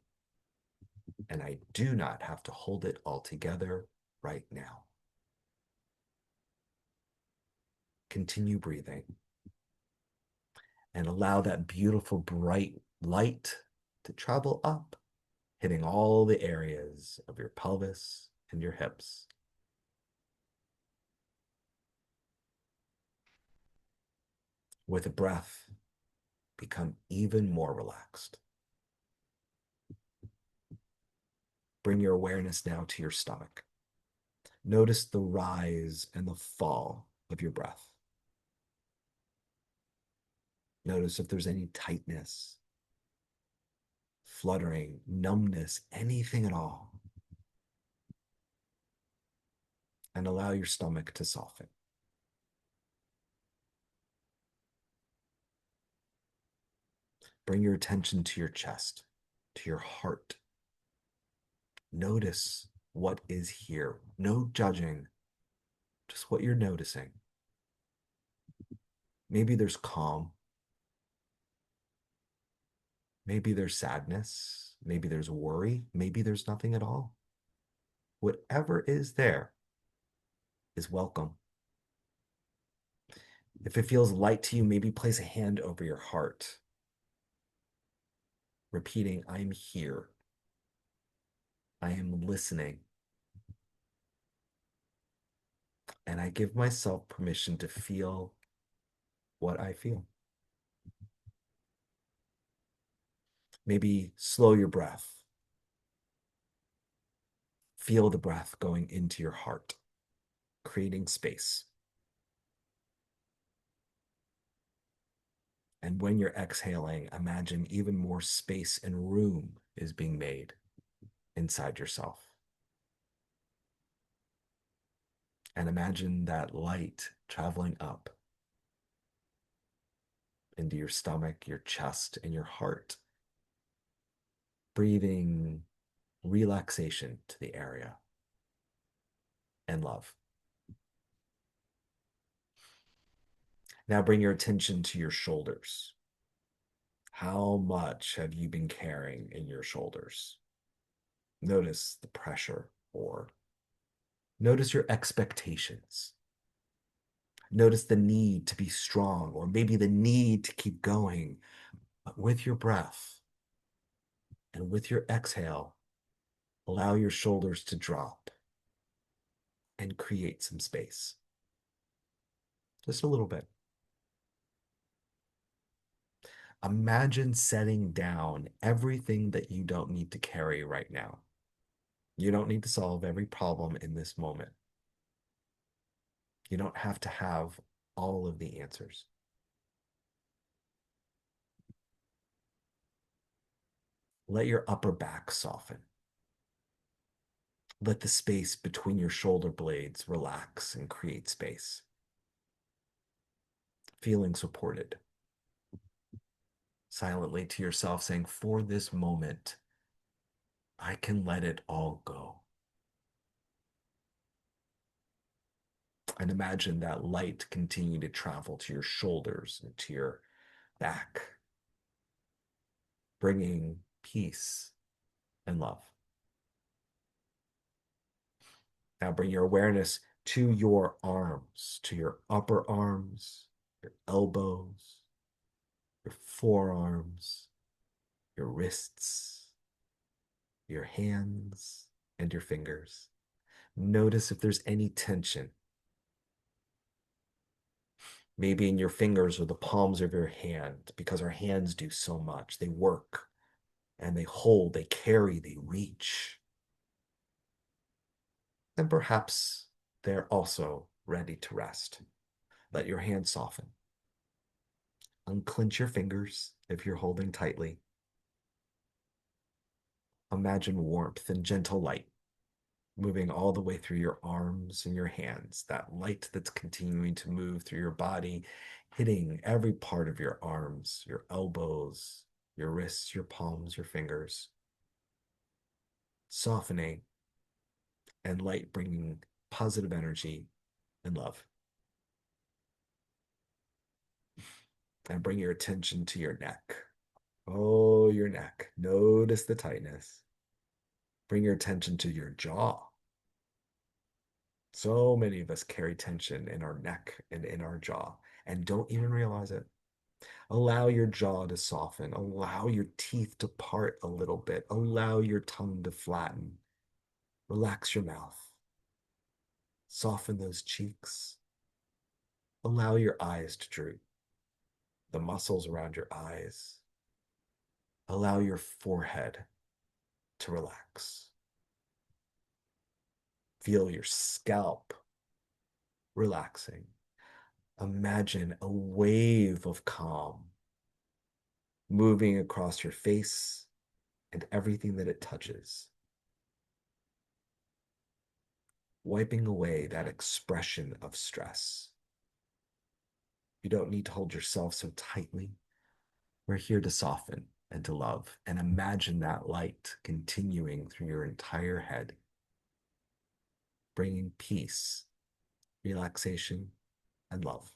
and I do not have to hold it all together right now. Continue breathing and allow that beautiful bright light to travel up, hitting all the areas of your pelvis and your hips. With a breath, become even more relaxed. Bring your awareness now to your stomach. Notice the rise and the fall of your breath. Notice if there's any tightness, fluttering, numbness, anything at all. And allow your stomach to soften. Bring your attention to your chest, to your heart. Notice what is here. No judging, just what you're noticing. Maybe there's calm. Maybe there's sadness. Maybe there's worry. Maybe there's nothing at all. Whatever is there is welcome. If it feels light to you, maybe place a hand over your heart, repeating, I'm here. I am listening. And I give myself permission to feel what I feel. Maybe slow your breath. Feel the breath going into your heart, creating space. And when you're exhaling, imagine even more space and room is being made inside yourself. And imagine that light traveling up into your stomach, your chest, and your heart. Breathing relaxation to the area and love. Now bring your attention to your shoulders. How much have you been carrying in your shoulders? Notice the pressure, or notice your expectations. Notice the need to be strong, or maybe the need to keep going. But with your breath and with your exhale, allow your shoulders to drop and create some space. Just a little bit. Imagine setting down everything that you don't need to carry right now. You don't need to solve every problem in this moment. You don't have to have all of the answers. Let your upper back soften. Let the space between your shoulder blades relax and create space. Feeling supported. Silently to yourself saying, for this moment, I can let it all go. And imagine that light continue to travel to your shoulders and to your back, bringing peace and love. Now bring your awareness to your arms, to your upper arms, your elbows, your forearms, your wrists, your hands, and your fingers. Notice if there's any tension. Maybe in your fingers or the palms of your hand, because our hands do so much. They work and they hold, they carry, they reach. And perhaps they're also ready to rest. Let your hands soften. Unclench your fingers if you're holding tightly. Imagine warmth and gentle light moving all the way through your arms and your hands, that light that's continuing to move through your body, hitting every part of your arms, your elbows, your wrists, your palms, your fingers, softening and light bringing positive energy and love. And bring your attention to your neck. Oh, your neck. Notice the tightness. Bring your attention to your jaw. So many of us carry tension in our neck and in our jaw and don't even realize it. Allow your jaw to soften. Allow your teeth to part a little bit. Allow your tongue to flatten. Relax your mouth. Soften those cheeks. Allow your eyes to droop. the muscles around your eyes. Allow your forehead to relax. Feel your scalp relaxing. Imagine a wave of calm moving across your face and everything that it touches, wiping away that expression of stress. You don't need to hold yourself so tightly. We're here to soften and to love, and imagine that light continuing through your entire head, bringing peace, relaxation, and love.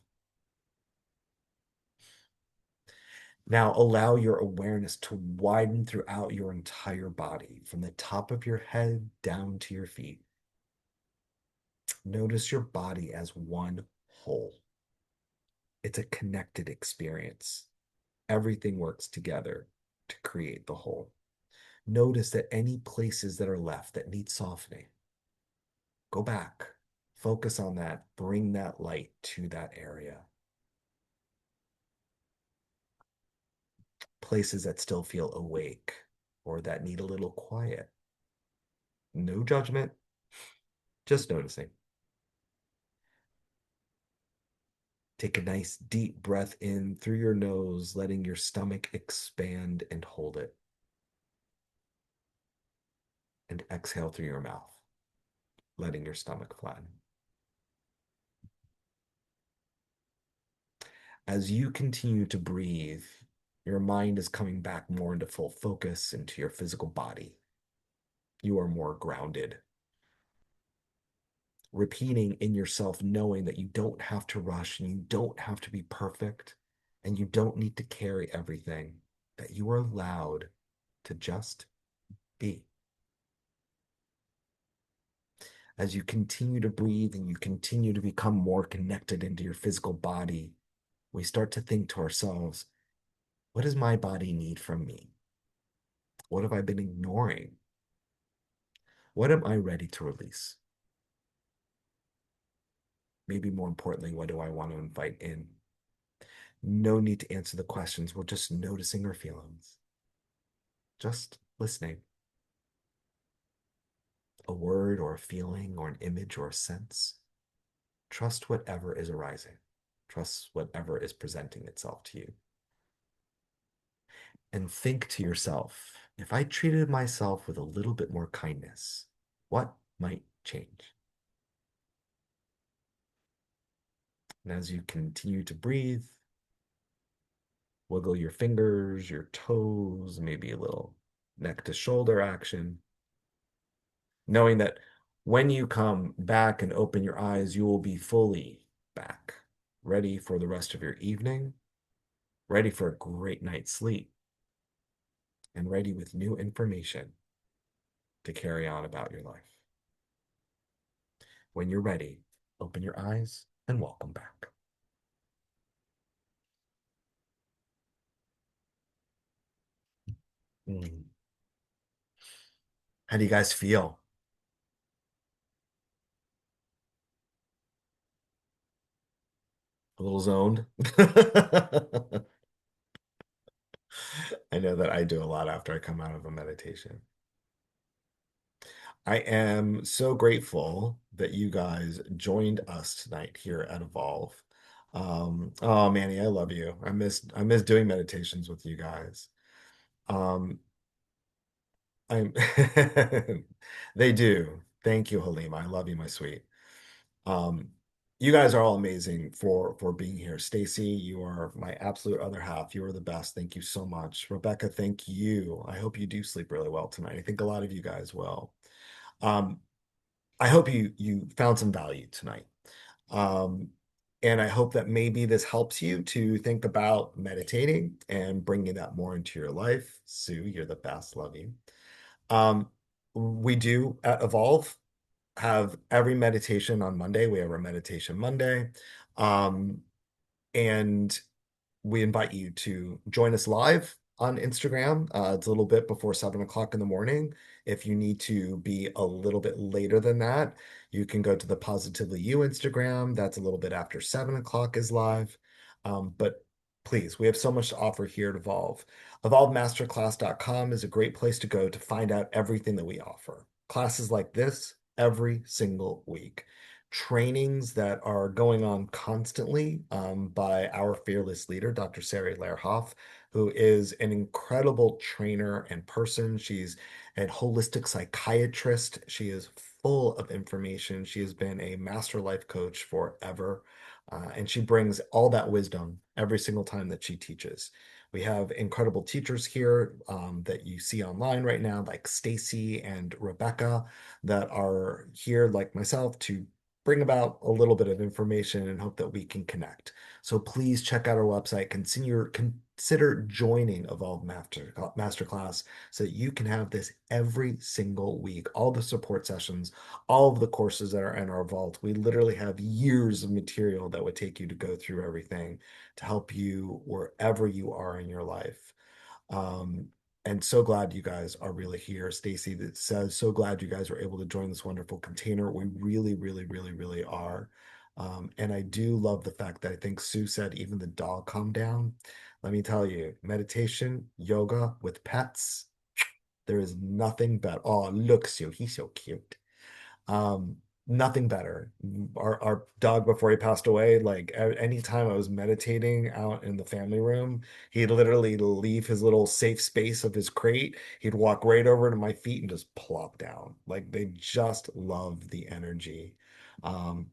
Now allow your awareness to widen throughout your entire body, from the top of your head down to your feet. Notice your body as one whole. It's a connected experience. Everything works together to create the whole. Notice that any places that are left that need softening, go back, focus on that, bring that light to that area. Places that still feel awake or that need a little quiet. No judgment, just noticing. Take a nice deep breath in through your nose, letting your stomach expand and hold it. And exhale through your mouth, letting your stomach flatten. As you continue to breathe, your mind is coming back more into full focus into your physical body. You are more grounded. Repeating in yourself, knowing that you don't have to rush and you don't have to be perfect and you don't need to carry everything, that you are allowed to just be. As you continue to breathe and you continue to become more connected into your physical body, we start to think to ourselves, what does my body need from me? What have I been ignoring? What am I ready to release? Maybe more importantly, what do I want to invite in? No need to answer the questions. We're just noticing our feelings, just listening. A word or a feeling or an image or a sense. Trust whatever is arising. Trust whatever is presenting itself to you. And think to yourself, if I treated myself with a little bit more kindness, what might change? And as you continue to breathe, wiggle your fingers, your toes, maybe a little neck to shoulder action, knowing that when you come back and open your eyes, you will be fully back, ready for the rest of your evening, ready for a great night's sleep, and ready with new information to carry on about your life. When you're ready, open your eyes and welcome back. Mm. How do you guys feel? A little zoned? I know that I do a lot after I come out of a meditation. I am so grateful that you guys joined us tonight here at Evolve. Oh Manny, I love you. I miss doing meditations with you guys. Um, I'm they do. Thank you, Halima. I love you, my sweet. Um, you guys are all amazing for being here. Stacy, you are my absolute other half. You are the best. Thank you so much. Rebecca, thank you. I hope you do sleep really well tonight. I think a lot of you guys will. Um, I hope you found some value tonight. Um, and I hope that maybe this helps you to think about meditating and bringing that more into your life. Sue, you're the best. Love you. Um, we do at Evolve have every meditation on Monday. We have our meditation Monday. Um, and we invite you to join us live on Instagram. It's a little bit before 7 o'clock in the morning. If you need to be a little bit later than that, you can go to the Positively You Instagram. That's a little bit after 7 o'clock is live. But Please, we have so much to offer here at Evolve. EvolveMasterclass.com is a great place to go to find out everything that we offer. Classes like this every single week. Trainings that are going on constantly by our fearless leader, Dr. Sari Lehrhoff, who is an incredible trainer and person. She's a holistic psychiatrist. She is full of information. She has been a master life coach forever. And she brings all that wisdom every single time that she teaches. We have incredible teachers here that you see online right now, like Stacy and Rebecca, that are here, like myself, to bring about a little bit of information and hope that we can connect. So please check out our website. Consider joining Evolve Masterclass so that you can have this every single week. All the support sessions, all of the courses that are in our vault. We literally have years of material that would take you to go through everything to help you wherever you are in your life. Um, and so glad you guys are really here. Stacy that says, so glad you guys were able to join this wonderful container. We really, really, really, really are. And I do love the fact that I think Sue said even the dog calmed down. Let me tell you, meditation, yoga with pets, there is nothing but, oh, look, Sue, he's so cute. Um, Nothing better. Our dog before he passed away, like anytime I was meditating out in the family room, he'd literally leave his little safe space of his crate. He'd walk right over to my feet and just plop down. Like they just love the energy.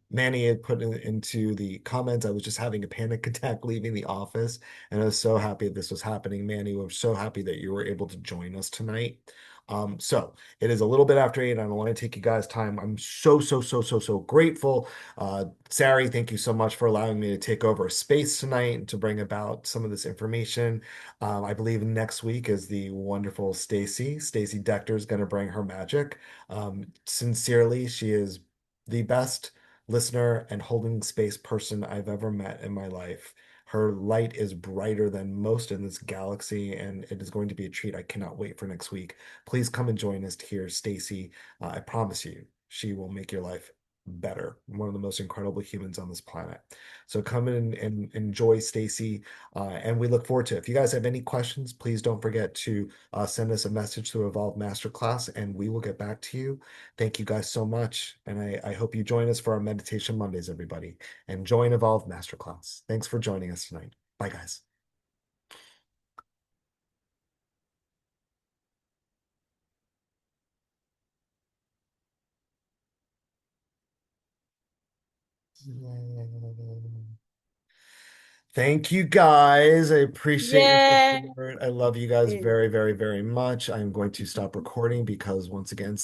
Manny had put into the comments, I was just having a panic attack leaving the office, and I was so happy that this was happening. Manny, we're so happy that you were able to join us tonight. So it is a little bit after 8. I don't want to take you guys' time. I'm so, so, so, so, so grateful. Sari, thank you so much for allowing me to take over a space tonight and to bring about some of this information. I believe next week is the wonderful Stacy. Stacy Dechter is going to bring her magic. Sincerely, she is the best listener and holding space person I've ever met in my life. Her light is brighter than most in this galaxy, and it is going to be a treat. I cannot wait for next week. Please come and join us to hear Stacy. I promise you, she will make your life better. One of the most incredible humans on this planet. So come in and enjoy Stacy, and we look forward to it. If you guys have any questions, please don't forget to send us a message through Evolve Masterclass, and we will get back to you. Thank you guys so much, and I hope you join us for our Meditation Mondays, everybody, and join Evolve Masterclass. Thanks for joining us tonight. Bye, guys. Thank you guys. I appreciate your Yay! support. I love you guys very, very, very much. I'm going to stop recording because once again,